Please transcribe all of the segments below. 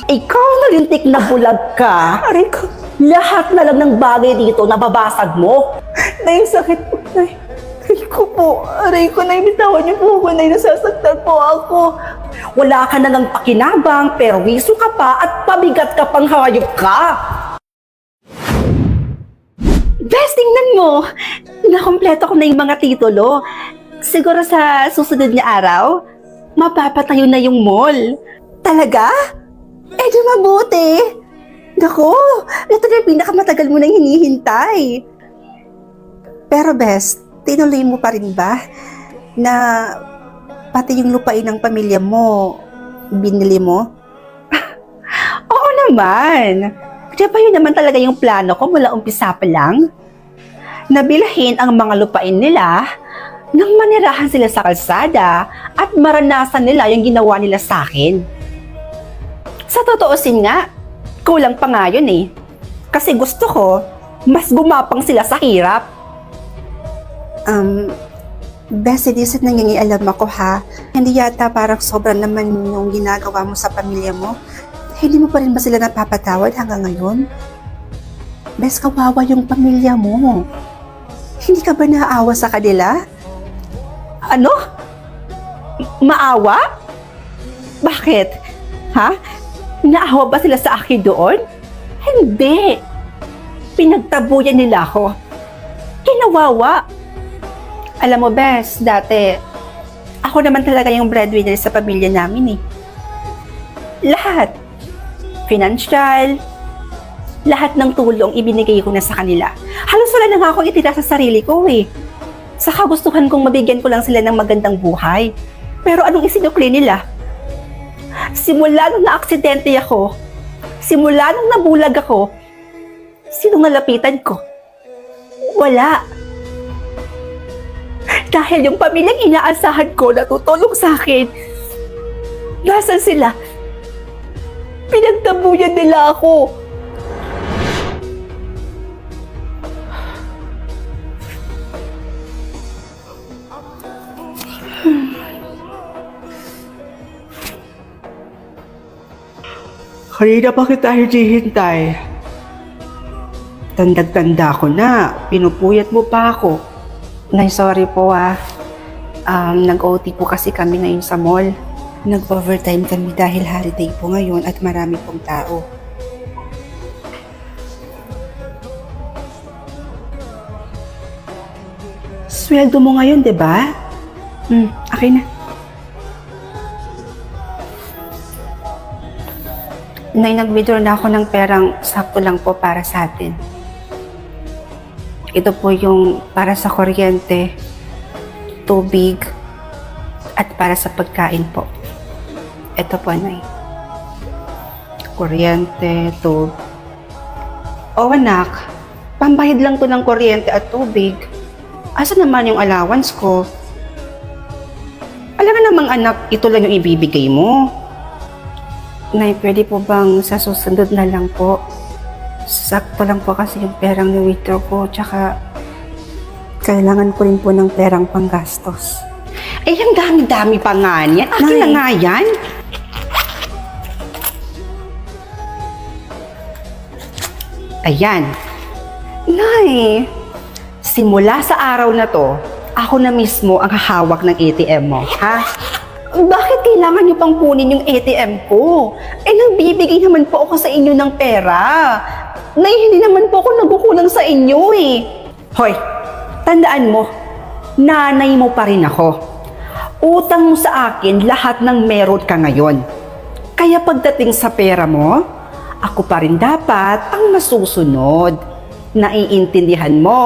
Ikaw na lintik na bulag ka. Aray ko. Lahat na lang ng bagay dito nababasag mo. Nay, ang sakit po, Nay. Aray ko po. Aray ko, Nay. Bitawan niyo po ako, Nay. Nasasaktan po ako. Wala ka na ng pakinabang, perwiso ka pa at pabigat ka pang hayop ka. Best, tingnan mo. Nakompleto ko na yung mga titulo. Siguro sa susunod na araw, mapapatayo na yung mall. Talaga? Eh di mabuti. Naku, ito na yung pinakamatagal mo nang hinihintay. Pero Best, tinuloy mo pa rin ba na pati yung lupain ng pamilya mo, binili mo? Oo naman. Kaya pa yun naman talaga yung plano ko mula umpisa pa lang. Nabilhin ang mga lupain nila nang manirahan sila sa kalsada at maranasan nila yung ginawa nila sa akin. Sa totoosin nga, kulang pa nga yun eh. Kasi gusto ko, mas gumapang sila sa hirap. Best, hindi sa nangingialam ako ha. Hindi yata parang sobrang naman yung ginagawa mo sa pamilya mo. Hindi mo pa rin ba sila napapatawad hanggang ngayon? Best, kawawa yung pamilya mo. Hindi ka ba naaawa sa kanila? Ano? Maawa? Bakit? Ha? Naawa ba sila sa akin doon? Hindi. Pinagtabuyan nila ako. Kinawawa. Alam mo, Bes, dati, ako naman talaga yung breadwinner sa pamilya namin eh. Lahat. Financial, lahat ng tulong ibinigay ko na sa kanila. Halos wala na nga akong itira sa sarili ko eh. Sa kagustuhan kong mabigyan ko lang sila ng magandang buhay. Pero anong isinukli nila? Simula nung na-aksidente ako, simula nung nabulag ako, sinong nalapitan ko? Wala. Dahil yung pamilyang inaasahan ko na tutulong sa akin, nasan sila? Pinagtabuyan nila ako. Kanina pa kita hinihintay. Tandag-tanda ko na. Pinupuyat mo pa ako. Nay, sorry po nag-OT po kasi kami ngayon sa mall. Nag-overtime kami dahil holiday po ngayon at marami pong tao. Sweldo mo ngayon, 'di ba? Okay na. Nay, nag-withdraw na ako ng perang sakto lang po para sa atin. Ito po yung para sa kuryente, tubig, at para sa pagkain po. Ito po, Nay. Kuryente, tubig. O anak, pambayad lang to ng kuryente at tubig. Asa naman yung allowance ko? Alam nga namang anak, ito lang yung ibibigay mo. Nay, pwede po bang sa susunod na lang po? Sakto lang po kasi yung perang ni-withdraw ko, tsaka kailangan ko rin po ng perang panggastos. Eh, ang dami-dami pa nga niyan. Akin na nga yan. Ayan. Nay, simula sa araw na to, ako na mismo ang hahawak ng ATM mo, ha? Bakit kailangan niyo pang kunin yung ATM ko? Eh, nagbibigay naman po ako sa inyo ng pera. Nay, hindi naman po ako nagkukulang sa inyo eh. Hoy, tandaan mo, nanay mo pa rin ako. Utang mo sa akin lahat ng meron ka ngayon. Kaya pagdating sa pera mo, ako pa rin dapat ang masusunod. Naiintindihan mo.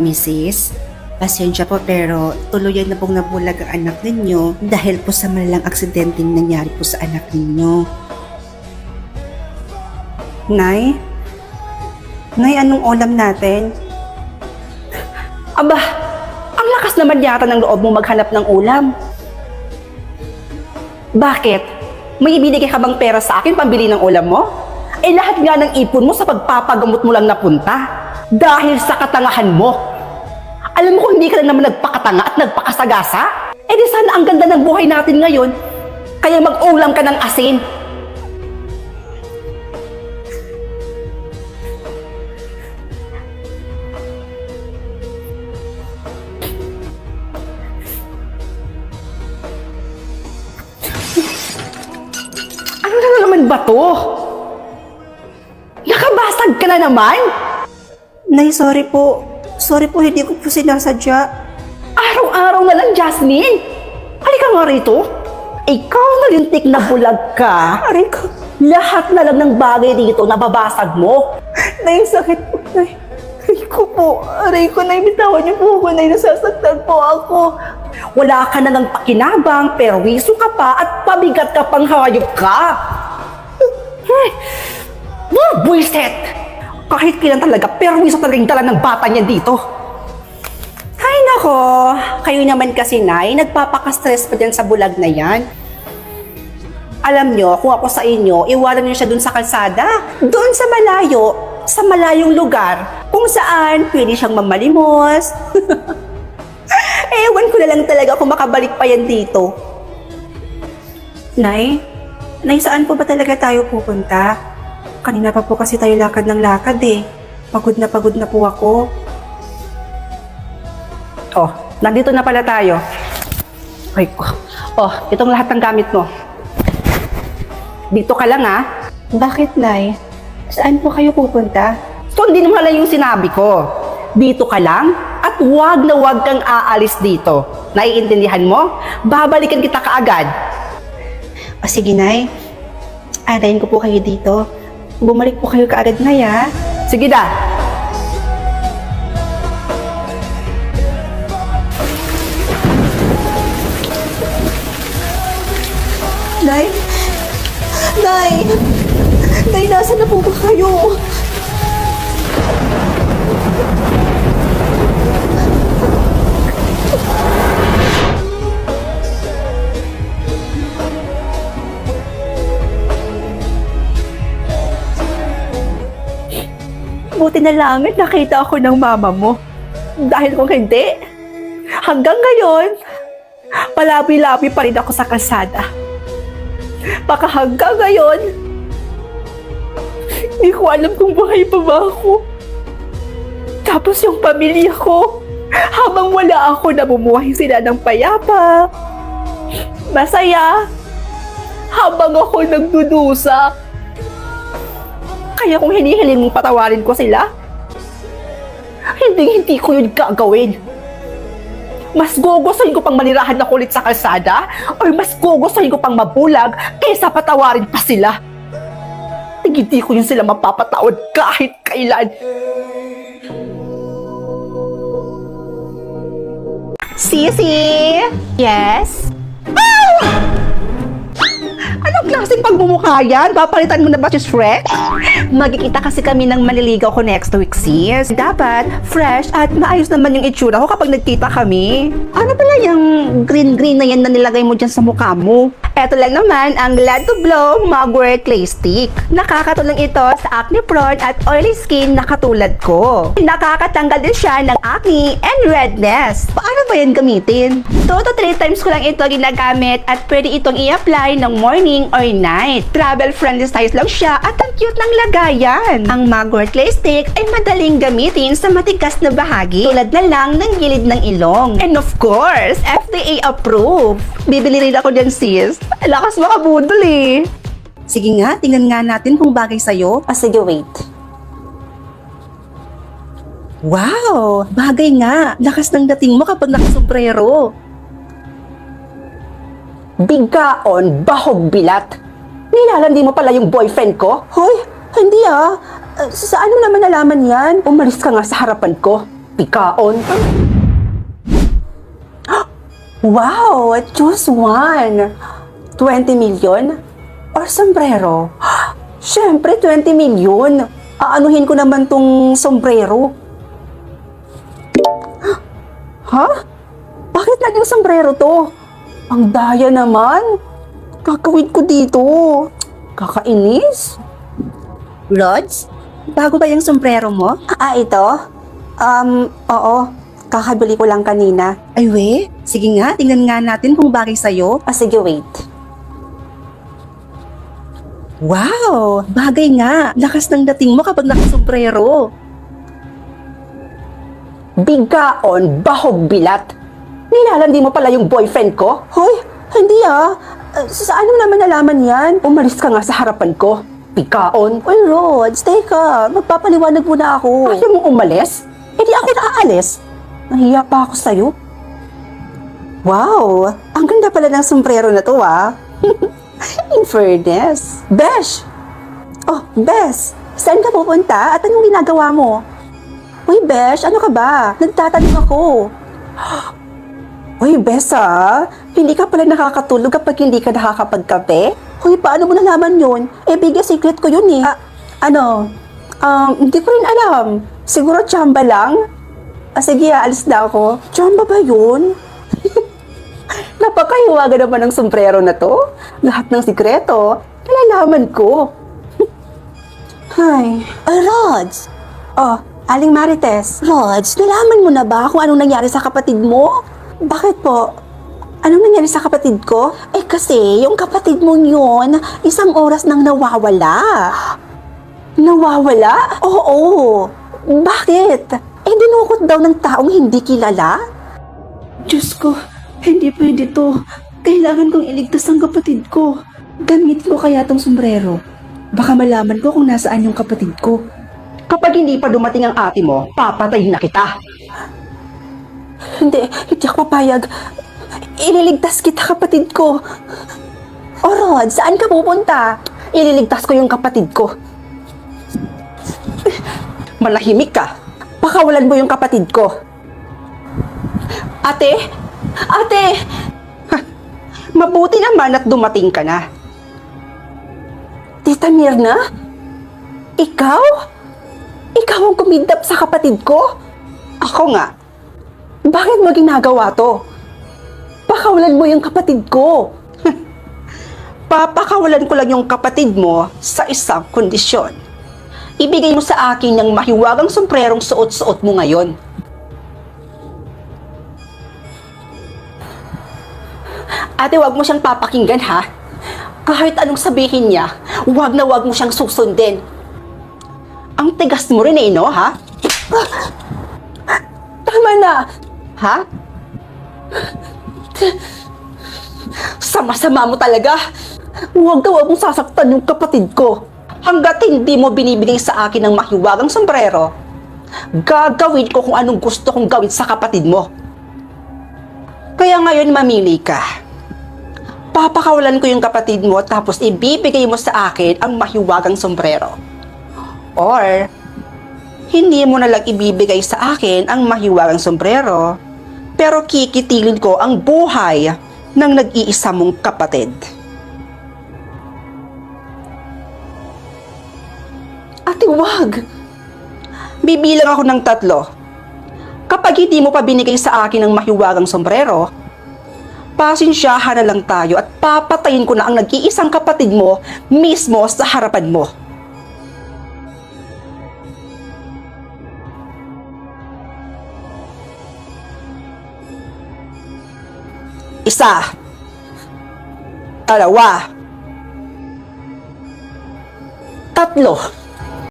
Mrs., pasensya po pero tuluyan na pong nabulag ang anak ninyo dahil po sa malalang aksidenteng nangyari po sa anak ninyo. Nay? Nay, anong ulam natin? Aba, ang lakas naman yata ng loob mo maghanap ng ulam. Bakit? May ibinigay ka bang pera sa akin pambili ng ulam mo? Eh lahat nga ng ipon mo sa pagpapagamot mo lang napunta. Dahil sa katangahan mo. Alam mo kung hindi ka lang naman nagpakatanga at nagpakasagasa, eh di sana ang ganda ng buhay natin ngayon. Kaya mag-ulam ka ng asin. Ano na naman ba to? Nakabasag ka na naman? Nay, sorry po. Sorry po, hindi ko po sinasadya. Araw-araw na lang, Jasmine! Halika nga rito. Ikaw na lintik na bulag ka. Aray ko. Lahat na lang ng bagay dito nababasag mo. Nay, sakit po, Nay. Aray ko po. Aray ko, Nay. Bitawan niyo po ako, Nay. Nasasaktan po ako. Wala ka na ng pakinabang, perwiso ka pa at pabigat ka pang hayop ka. Buisit! Kahit kailan talaga, perwiso talaga yung dala ng bata niya dito. Ay, nako. Kayo naman kasi, Nay. Nagpapaka-stress pa dyan sa bulag na yan. Alam nyo, kung ako sa inyo, iwanan nyo siya dun sa kalsada. Doon sa malayo, sa malayong lugar, kung saan pwede siyang mamalimos. Ewan ko na lang talaga kung makabalik pa yan dito. Nay, saan po ba talaga tayo pupunta? Kanina pa po kasi tayo lakad ng lakad eh. Pagod na po ako. Oh, nandito na pala tayo. Ay ko. Oh, itong lahat ng gamit mo. Dito ka lang ha. Bakit, Nay? Saan po kayo pupunta? Sundin mo lang yung sinabi ko. Dito ka lang at wag na wag kang aalis dito. Naiintindihan mo? Babalikan kita kaagad. O sige, Nay. Antayin ko po kayo dito. Bumalik po kayo kaagad, Nay, ha? Sige na. Nay? Nay! Nay, nasa na po ba kayo? Buti na lang at nakita ako ng mama mo. Dahil kung hindi, hanggang ngayon, palabi-labi pa rin ako sa kalsada. Baka hanggang ngayon, hindi ko alam kung buhay pa ba ako. Tapos yung pamilya ko, habang wala ako, namumuhay sila ng payapa, masaya, habang ako nagdudusa. Kaya kung hinihiling mong patawarin ko sila, hindi ko yun gagawin. Mas gugustuhin ko pang manirahan na kulit sa kalsada o mas gugustuhin ko pang mabulag kaysa patawarin pa sila. Hindi ko yun sila mapapatawad kahit kailan. Sisi? Yes? Anong klaseng pagmumukha yan? Papalitan mo na ba si Shrek? Magkikita kasi kami ng manliligaw ko next week, sis. Dapat fresh at maayos naman yung itsura ko kapag nagkita kami. Ano pala yung green-green na yan na nilagay mo dyan sa mukha mo? Eto lang naman ang Glad to Blow Mugwort Clay Stick. Nakakatulong ito sa acne-prone at oily skin na katulad ko. Nakakatanggal din siya ng acne and redness. Paano ba yan gamitin? 2 to 3 times ko lang ito ginagamit at pwede itong i-apply ng morning or night. Travel-friendly size lang siya at ang cute ng lagayan. Ang Mugwort Clay Stick ay madaling gamitin sa matigas na bahagi tulad na lang ng gilid ng ilong. And of course, FDA approved. Bibili rin ako dyan, sis. Lakas makabudol eh. Sige nga, tingnan nga natin kung bagay sa'yo. Sige, wait. Wow! Bagay nga. Lakas ng dating mo kapag nakasombrero. Bigaon, bahog bilat. Nilalandi mo pala yung boyfriend ko? Hoy, hindi ah. Saan mo naman nalaman yan? Umalis ka nga sa harapan ko. Bigaon. Wow! Choose one. 20 million? Or sombrero? Siyempre, 20 million. Aanuhin ko naman tong sombrero. Ha? Bakit naging sombrero to? Ang daya naman. Kakawid ko dito. Kakainis. Rods, bago ba yung sombrero mo? Ito? Oo. Kakabili ko lang kanina. Ay, we? Sige nga, tingnan nga natin kung bagay sa'yo. Sige, wait. Wow! Bagay nga. Lakas ng dating mo kapag nakasombrero. Bigaon, bahog bilat. Nilalandi mo pala yung boyfriend ko? Hoy, hindi saan mo naman nalaman yan? Umalis ka nga sa harapan ko. Bigaon. Uy, Rods, teka. Magpapaliwanag muna ako. Ayaw mong umalis? Hindi ako naaalis. Nahiya pa ako sa'yo. Wow! Ang ganda pala ng sombrero na to, In fairness. Besh! Oh, Bes! Saan ka pupunta at anong ginagawa mo? Uy, Besh, ano ka ba? Nagtatanong ako. Uy, Bes, hindi ka pala nakakatulog kapag hindi ka nakakapagkape? Uy, paano mo nalaman yun? Biggest secret ko yun eh. Hindi ko rin alam. Siguro tsamba lang? Sige, alis na ako. Tsamba ba yun? Napakahiwaga naman ng sombrero na to. Lahat ng sikreto, nalalaman ko. Ay, Rods! Aling Marites. Rods, nalaman mo na ba kung anong nangyari sa kapatid mo? Bakit po? Anong nangyari sa kapatid ko? Kasi yung kapatid mo yun, isang oras nang nawawala. Nawawala? Oo. Bakit? Dinukot daw ng taong hindi kilala? Diyos ko, hindi pwede to. Kailangan kong iligtas ang kapatid ko. Gamit ko kaya tong sombrero. Baka malaman ko kung nasaan yung kapatid ko. Kapag hindi pa dumating ang ate mo, papatayin na kita. Hindi ako papayag. Ililigtas kita, kapatid ko. Rod, saan ka pupunta? Ililigtas ko yung kapatid ko. Malahimik ka. Pakawalan mo yung kapatid ko. Ate! Mabuti naman at dumating ka na. Tita Mirna? Ikaw? Ikaw ang kumidnap sa kapatid ko? Ako nga. Bakit mo ginagawa to? Pakawalan mo yung kapatid ko. Papakawalan ko lang yung kapatid mo sa isang kondisyon. Ibigay mo sa akin yung mahiwagang sombrerong suot-suot mo ngayon. Ate, wag mo siyang papakinggan, ha? Kahit anong sabihin niya, wag na wag mo siyang susundin. Ang tigas mo rin no, ha? Tama na! Ha? Sama-sama mo talaga! Huwag na huwag mong sasaktan yung kapatid ko. Hanggat hindi mo binibigay sa akin ng mahiwagang sombrero, gagawin ko kung anong gusto kong gawin sa kapatid mo. Kaya ngayon mamili ka. Papakawalan ko yung kapatid mo tapos ibibigay mo sa akin ang mahiwagang sombrero. Or, hindi mo na lang ibibigay sa akin ang mahiwagang sombrero, pero kikitilin ko ang buhay ng nag-iisa mong kapatid. Ate, wag! Bibilang ako ng 3. Kapag hindi mo pa binigay sa akin ang mahiwagang sombrero, pasensyahan na lang tayo at papatayin ko na ang nag-iisang kapatid mo mismo sa harapan mo. 1, 2, 3.